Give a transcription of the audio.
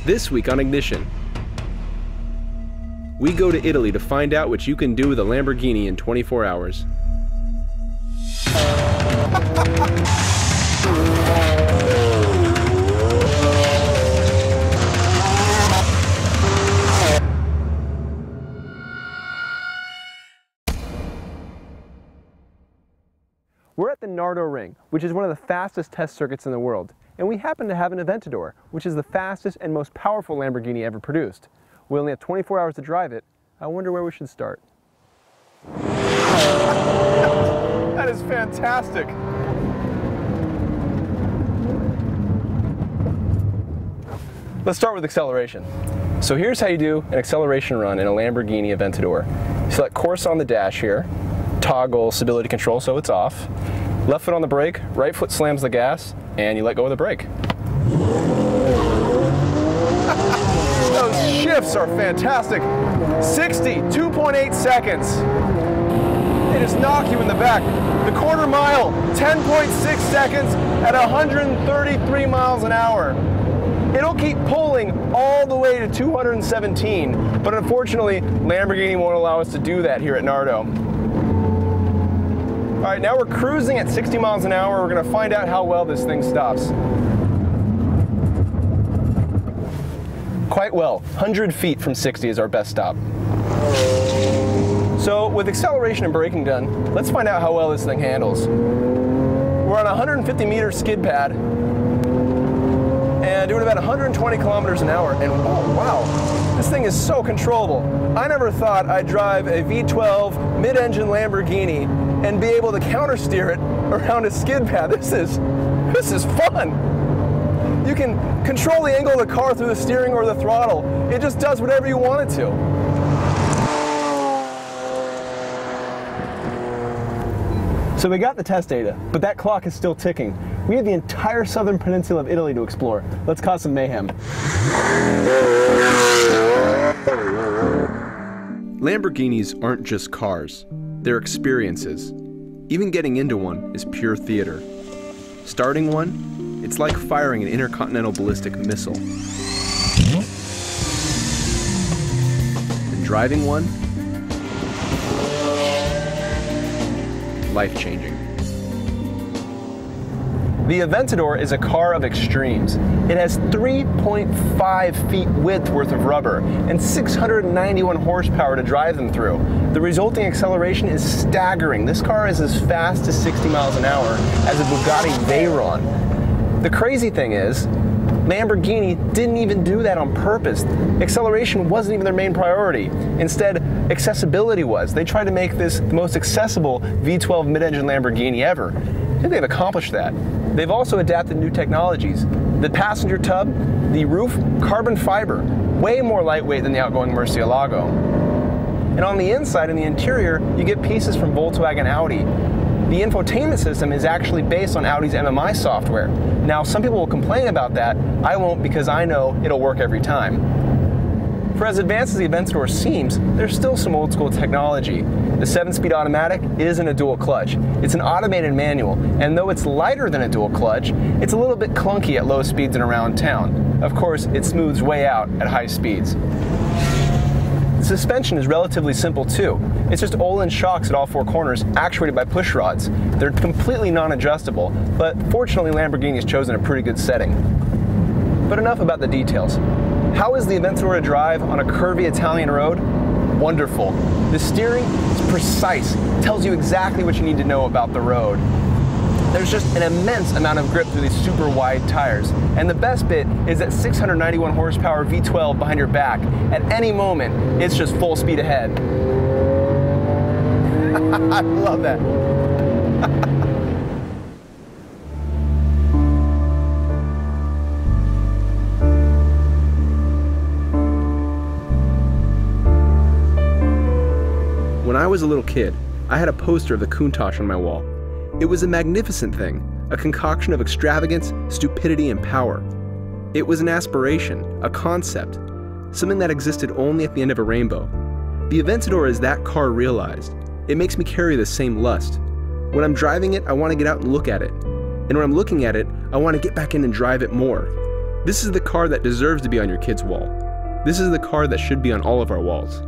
This week on Ignition, we go to Italy to find out what you can do with a Lamborghini in 24 hours. We're at the Nardo Ring, which is one of the fastest test circuits in the world, and we happen to have an Aventador, which is the fastest and most powerful Lamborghini ever produced. We only have 24 hours to drive it. I wonder where we should start. That is fantastic! Let's start with acceleration. So here's how you do an acceleration run in a Lamborghini Aventador. Select course on the dash here, toggle stability control so it's off, left foot on the brake, right foot slams the gas, and you let go of the brake. Those shifts are fantastic. 60, 2.8 seconds. They just knock you in the back. The quarter mile, 10.6 seconds at 133 miles an hour. It'll keep pulling all the way to 217, but unfortunately, Lamborghini won't allow us to do that here at Nardo. All right, now we're cruising at 60 miles an hour. We're gonna find out how well this thing stops. Quite well, 100 feet from 60 is our best stop. So with acceleration and braking done, let's find out how well this thing handles. We're on a 150 meter skid pad and doing about 120 kilometers an hour, and oh wow, this thing is so controllable. I never thought I'd drive a V12 mid-engine Lamborghini and be able to counter steer it around a skid pad. This is fun. You can control the angle of the car through the steering or the throttle. It just does whatever you want it to. So we got the test data, but that clock is still ticking. We have the entire southern peninsula of Italy to explore. Let's cause some mayhem. Lamborghinis aren't just cars, they're experiences. Even getting into one is pure theater. Starting one, it's like firing an intercontinental ballistic missile. And driving one, life-changing. The Aventador is a car of extremes. It has 3.5 feet width worth of rubber and 691 horsepower to drive them through. The resulting acceleration is staggering. This car is as fast as 60 miles an hour as a Bugatti Veyron. The crazy thing is, Lamborghini didn't even do that on purpose. Acceleration wasn't even their main priority. Instead, accessibility was. They tried to make this the most accessible V12 mid-engine Lamborghini ever. I think they've accomplished that. They've also adapted new technologies. The passenger tub, the roof, carbon fiber, way more lightweight than the outgoing Murcielago. And on the inside, in the interior, you get pieces from Volkswagen and Audi. The infotainment system is actually based on Audi's MMI software. Now, some people will complain about that. I won't, because I know it'll work every time. For as advanced as the Aventador seems, there's still some old school technology. The 7-speed automatic isn't a dual clutch. It's an automated manual, and though it's lighter than a dual clutch, it's a little bit clunky at low speeds and around town. Of course, it smooths way out at high speeds. The suspension is relatively simple too. It's just Öhlins shocks at all four corners, actuated by push rods. They're completely non-adjustable, but fortunately Lamborghini has chosen a pretty good setting. But enough about the details. How is the Aventador to drive on a curvy Italian road? Wonderful. The steering is precise, tells you exactly what you need to know about the road. There's just an immense amount of grip through these super wide tires. And the best bit is that 691 horsepower V12 behind your back. At any moment, it's just full speed ahead. I love that. When I was a little kid, I had a poster of the Countach on my wall. It was a magnificent thing, a concoction of extravagance, stupidity, and power. It was an aspiration, a concept, something that existed only at the end of a rainbow. The Aventador is that car realized. It makes me carry the same lust. When I'm driving it, I want to get out and look at it. And when I'm looking at it, I want to get back in and drive it more. This is the car that deserves to be on your kid's wall. This is the car that should be on all of our walls.